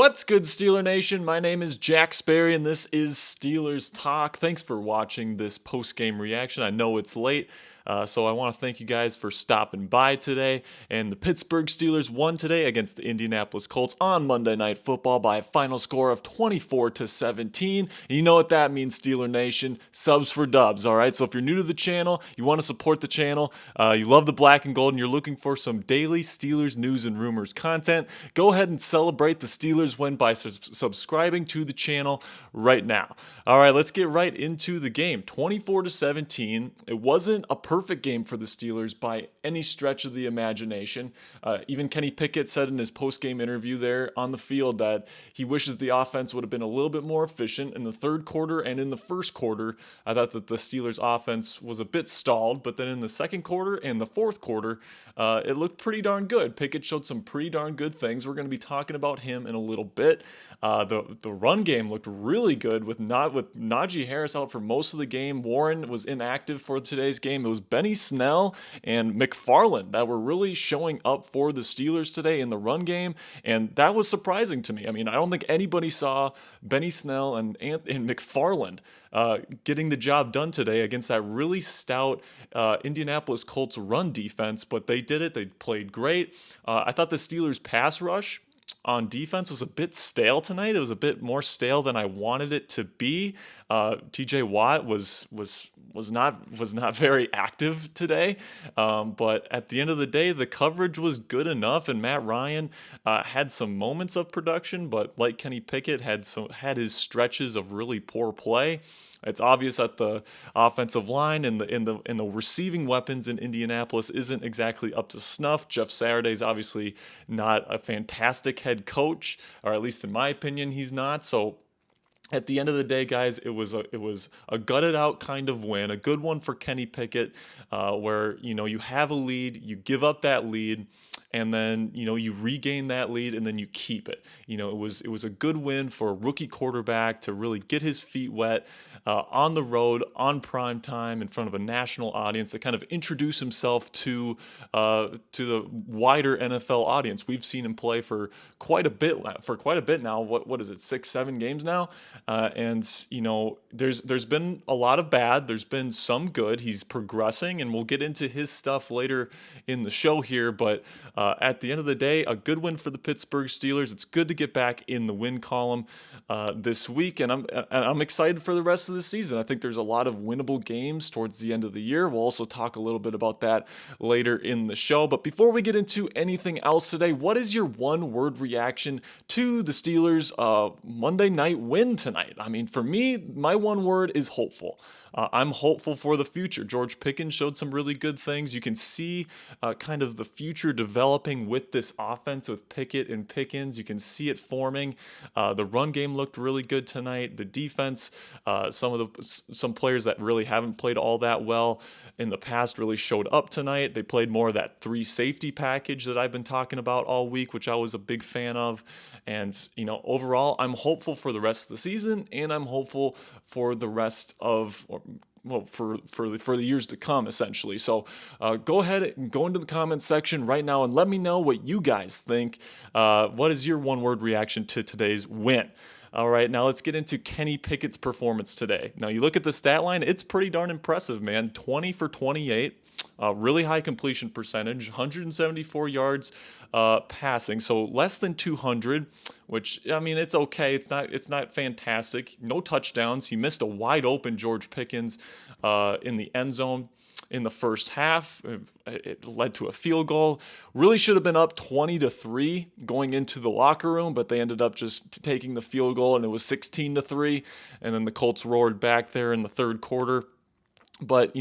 What's good, Steeler Nation? My name is Jack Sperry, and this is Steelers Talk. Thanks for watching this post-game reaction. I know it's late, so I want to thank you guys for stopping by today. And the Pittsburgh Steelers won today against the Indianapolis Colts on Monday Night Football by a final score of 24-17. And you know what that means, Steeler Nation? Subs for dubs, all right? So if you're new to the channel, you want to support the channel, you love the black and gold, and you're looking for some daily Steelers news and rumors content, go ahead and celebrate the Steelers win by subscribing to the channel right now. All right, let's get right into the game. 24-17. It wasn't a perfect game for the Steelers by any stretch of the imagination. Even Kenny Pickett said in his post-game interview there on the field that he wishes the offense would have been a little bit more efficient in the third quarter and in the first quarter. I thought that the Steelers offense was a bit stalled, but then in the second quarter and the fourth quarter, it looked pretty darn good. Pickett showed some pretty darn good things. We're going to be talking about him in a little bit. The run game looked really good with Najee Harris out for most of the game. Warren was inactive for today's game. It was Benny Snell and McFarland that were really showing up for the Steelers today in the run game, and that was surprising to me. I mean, I don't think anybody saw Benny Snell and McFarland getting the job done today against that really stout Indianapolis Colts run defense, but they did it. They played great. I thought the Steelers pass rush on defense was a bit stale tonight. It was a bit more stale than I wanted it to be. TJ Watt was not very active today, but at the end of the day, the coverage was good enough, and Matt Ryan had some moments of production, but like Kenny Pickett, had his stretches of really poor play. It's obvious that the offensive line and the receiving weapons in Indianapolis isn't exactly up to snuff. Jeff Saturday's obviously not a fantastic head coach, or at least in my opinion, he's not. So at the end of the day, guys, it was a gutted out kind of win, a good one for Kenny Pickett, where you have a lead, you give up that lead, and then you regain that lead, and then you keep it. It was a good win for a rookie quarterback to really get his feet wet on the road, on prime time, in front of a national audience, to kind of introduce himself to the wider NFL audience. We've seen him play for quite a bit now. What is it, 6-7 games now? And there's been a lot of bad. There's been some good. He's progressing, and we'll get into his stuff later in the show here. But at the end of the day, a good win for the Pittsburgh Steelers. It's good to get back in the win column this week, and I'm excited for the rest of the season. I think there's a lot of winnable games towards the end of the year. We'll also talk a little bit about that later in the show. But before we get into anything else today, what is your one-word reaction to the Steelers' Monday night win tonight? I mean, for me, my one word is hopeful. I'm hopeful for the future. George Pickens showed some really good things. You can see kind of the future developing with this offense with Pickett and Pickens. You can see it forming. The run game looked really good tonight. The defense, some players that really haven't played all that well in the past really showed up tonight. They played more of that 3 safety package that I've been talking about all week, which I was a big fan of. And overall, I'm hopeful for the rest of the season, and I'm hopeful for the rest of, for the years to come, essentially. So go ahead and go into the comments section right now and let me know what you guys think. What is your one-word reaction to today's win? All right, now let's get into Kenny Pickett's performance today. Now, you look at the stat line, it's pretty darn impressive, man. 20 for 28. Really high completion percentage, 174 yards passing, so less than 200, which, I mean, it's okay. It's not fantastic. No touchdowns. He missed a wide open George Pickens in the end zone in the first half. It led to a field goal. Really should have been up 20-3 going into the locker room, but they ended up just taking the field goal, and it was 16-3, and then the Colts roared back there in the third quarter. But,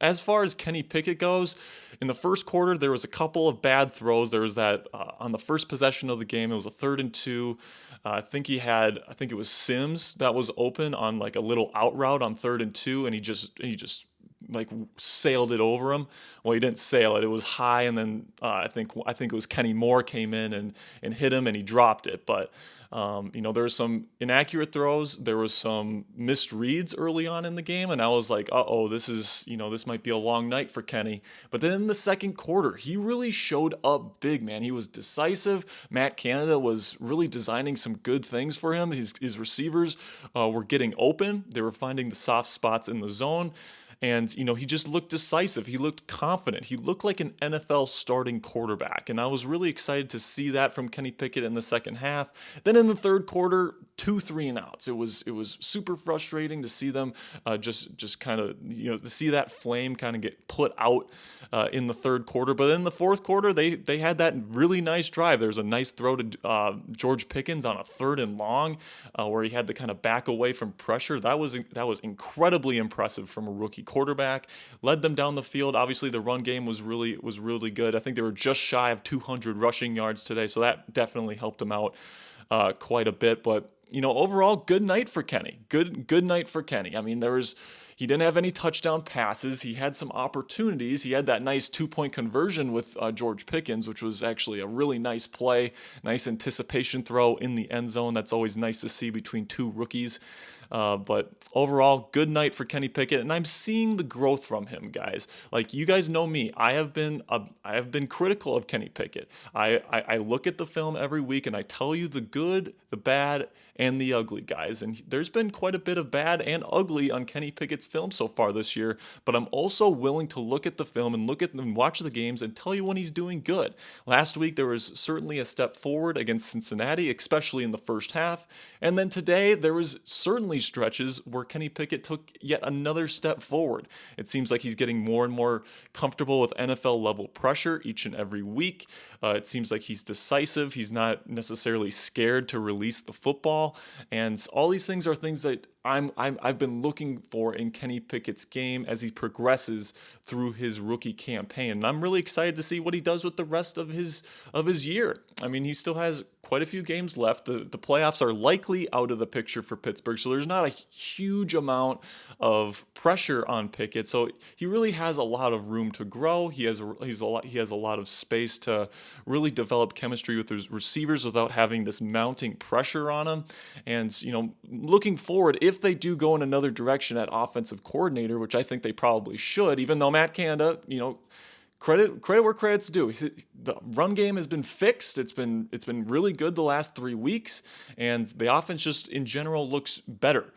as far as Kenny Pickett goes, in the first quarter, there was a couple of bad throws. There was that on the first possession of the game, it was a 3rd and 2. I think it was Sims that was open on like a little out route on 3rd and 2, and he just like sailed it over him. Well, he didn't sail it; it was high, and then I think it was Kenny Moore came in and hit him, and he dropped it. But there were some inaccurate throws. There was some missed reads early on in the game, and I was like, uh-oh, this might be a long night for Kenny. But then in the second quarter, he really showed up big, man. He was decisive. Matt Canada was really designing some good things for him. His receivers were getting open. They were finding the soft spots in the zone. And, he just looked decisive. He looked confident. He looked like an NFL starting quarterback. And I was really excited to see that from Kenny Pickett in the second half. Then in the third quarter, 2 3-and-outs. It was super frustrating to see them just kind of, to see that flame kind of get put out in the third quarter. But in the fourth quarter, they had that really nice drive. There was a nice throw to George Pickens on a 3rd and long where he had to kind of back away from pressure. That was incredibly impressive from a rookie quarterback. Led them down the field. Obviously, the run game was really good. I think they were just shy of 200 rushing yards today, so that definitely helped them out quite a bit. But overall, good night for Kenny. Good night for Kenny. I mean, he didn't have any touchdown passes. He had some opportunities. He had that nice 2-point conversion with George Pickens, which was actually a really nice play, nice anticipation throw in the end zone. That's always nice to see between two rookies. But overall, good night for Kenny Pickett, and I'm seeing the growth from him, guys. Like, you guys know me, I have been critical of Kenny Pickett. I look at the film every week and I tell you the good, the bad, and the ugly, guys. And there's been quite a bit of bad and ugly on Kenny Pickett's film so far this year, but I'm also willing to look at the film and watch the games and tell you when he's doing good. Last week, there was certainly a step forward against Cincinnati, especially in the first half. And then today, there was certainly stretches where Kenny Pickett took yet another step forward. It seems like he's getting more and more comfortable with NFL level pressure each and every week. It seems like he's decisive. He's not necessarily scared to release the football. And all these things are things that I've been looking for in Kenny Pickett's game as he progresses through his rookie campaign. And I'm really excited to see what he does with the rest of his year. I mean, he still has quite a few games left. The playoffs are likely out of the picture for Pittsburgh, so there's not a huge amount of pressure on Pickett. So he really has a lot of room to grow. He has a lot of space to really develop chemistry with his receivers without having this mounting pressure on him. And looking forward, if they do go in another direction at offensive coordinator, which I think they probably should, even though Matt Canada, credit where credit's due. The run game has been fixed. It's been really good the last 3 weeks, and the offense just in general looks better.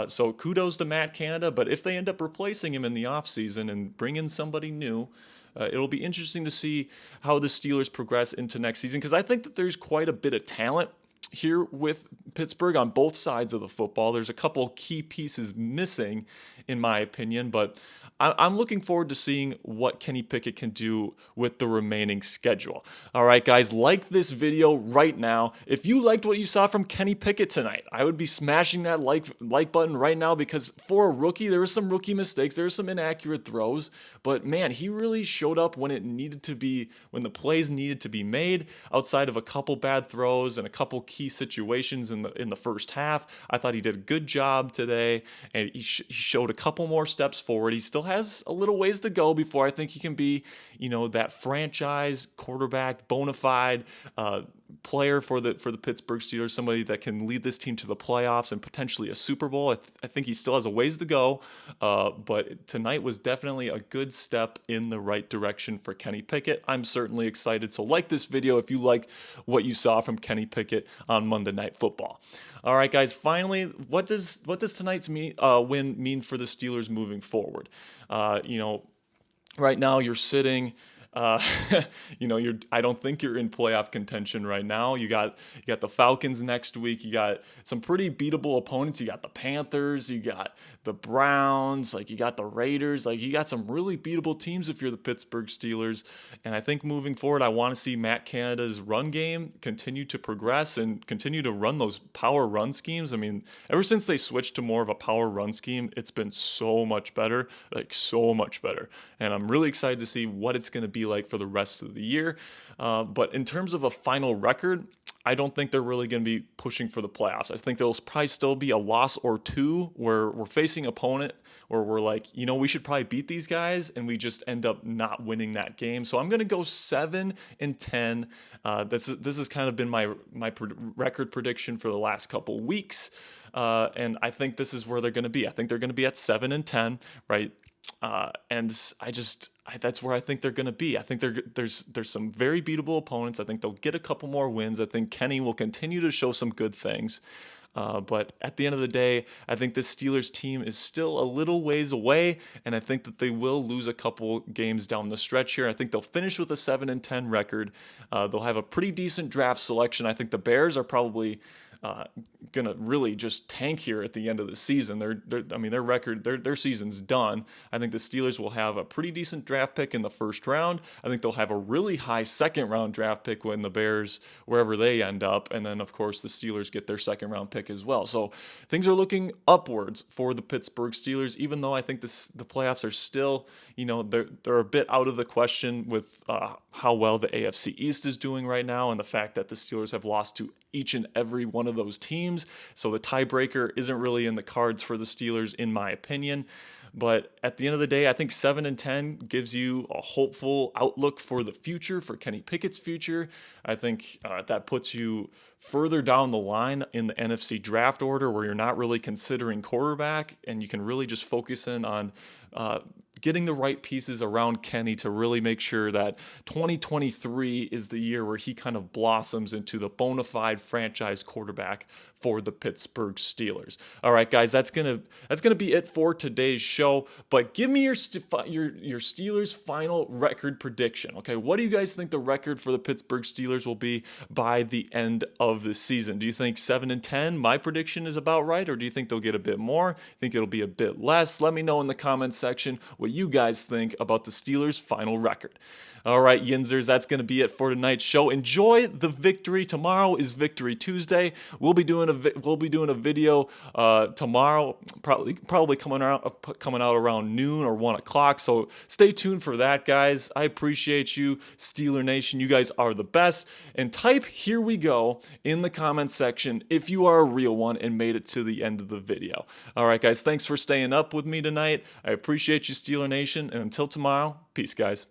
So kudos to Matt Canada, but if they end up replacing him in the offseason and bring in somebody new, it'll be interesting to see how the Steelers progress into next season, because I think that there's quite a bit of talent here with Pittsburgh on both sides of the football. There's a couple key pieces missing, in my opinion, but I'm looking forward to seeing what Kenny Pickett can do with the remaining schedule. All right, guys, like this video right now. If you liked what you saw from Kenny Pickett tonight, I would be smashing that like button right now, because for a rookie, there were some rookie mistakes. There were some inaccurate throws, but man, he really showed up when it needed to be, when the plays needed to be made. Outside of a couple bad throws and a couple key situations in the first half, I thought he did a good job today, and he showed a couple more steps forward. He still has a little ways to go before I think he can be, that franchise quarterback, bona fide player for the Pittsburgh Steelers, somebody that can lead this team to the playoffs and potentially a Super Bowl. I think he still has a ways to go, but tonight was definitely a good step in the right direction for Kenny Pickett. I'm certainly excited. So like this video if you like what you saw from Kenny Pickett on Monday Night Football. All right, guys, finally, what does tonight's win mean for the Steelers moving forward? Right now you're sitting I don't think you're in playoff contention right now. You got the Falcons next week. You got some pretty beatable opponents. You got the Panthers. You got the Browns. You got the Raiders. You got some really beatable teams if you're the Pittsburgh Steelers. And I think moving forward, I want to see Matt Canada's run game continue to progress and continue to run those power run schemes. I mean, ever since they switched to more of a power run scheme, it's been so much better, so much better. And I'm really excited to see what it's going to be like for the rest of the year. But in terms of a final record, I don't think they're really going to be pushing for the playoffs. I think there'll probably still be a loss or two where we're facing an opponent or we're like, we should probably beat these guys, and we just end up not winning that game. So I'm going to go 7-10. This has kind of been my record prediction for the last couple weeks, and I think this is where they're going to be. I think they're going to be at 7-10, right? And that's where I think they're going to be. I think there's some very beatable opponents. I think they'll get a couple more wins. I think Kenny will continue to show some good things. But at the end of the day, I think this Steelers team is still a little ways away, and I think that they will lose a couple games down the stretch here. I think they'll finish with a 7-10 record. They'll have a pretty decent draft selection. I think the Bears are probably gonna really just tank here at the end of the season. Their record, their season's done. I think the Steelers will have a pretty decent draft pick in the first round. I think they'll have a really high second round draft pick when the Bears, wherever they end up, and then of course the Steelers get their second round pick as well. So things are looking upwards for the Pittsburgh Steelers, even though I think the playoffs are still, they're a bit out of the question with how well the AFC East is doing right now, and the fact that the Steelers have lost to each and every one of those teams. So the tiebreaker isn't really in the cards for the Steelers, in my opinion. But at the end of the day, I think 7-10 gives you a hopeful outlook for the future, for Kenny Pickett's future. I think that puts you further down the line in the NFC draft order, where you're not really considering quarterback, and you can really just focus in on getting the right pieces around Kenny to really make sure that 2023 is the year where he kind of blossoms into the bona fide franchise quarterback for the Pittsburgh Steelers. All right, guys, that's gonna be it for today's show. But give me your Steelers final record prediction. Okay, what do you guys think the record for the Pittsburgh Steelers will be by the end of the season? Do you think 7-10? My prediction is about right, or do you think they'll get a bit more? Think it'll be a bit less? Let me know in the comments section what you guys think about the Steelers' final record. All right, Yinzers, that's going to be it for tonight's show. Enjoy the victory. Tomorrow is Victory Tuesday. We'll be doing a video tomorrow, probably coming out around noon or 1 o'clock. So stay tuned for that, guys. I appreciate you, Steeler Nation. You guys are the best. And type "here we go" in the comments section if you are a real one and made it to the end of the video. All right, guys. Thanks for staying up with me tonight. I appreciate you, Steeler Nation. And until tomorrow, peace, guys.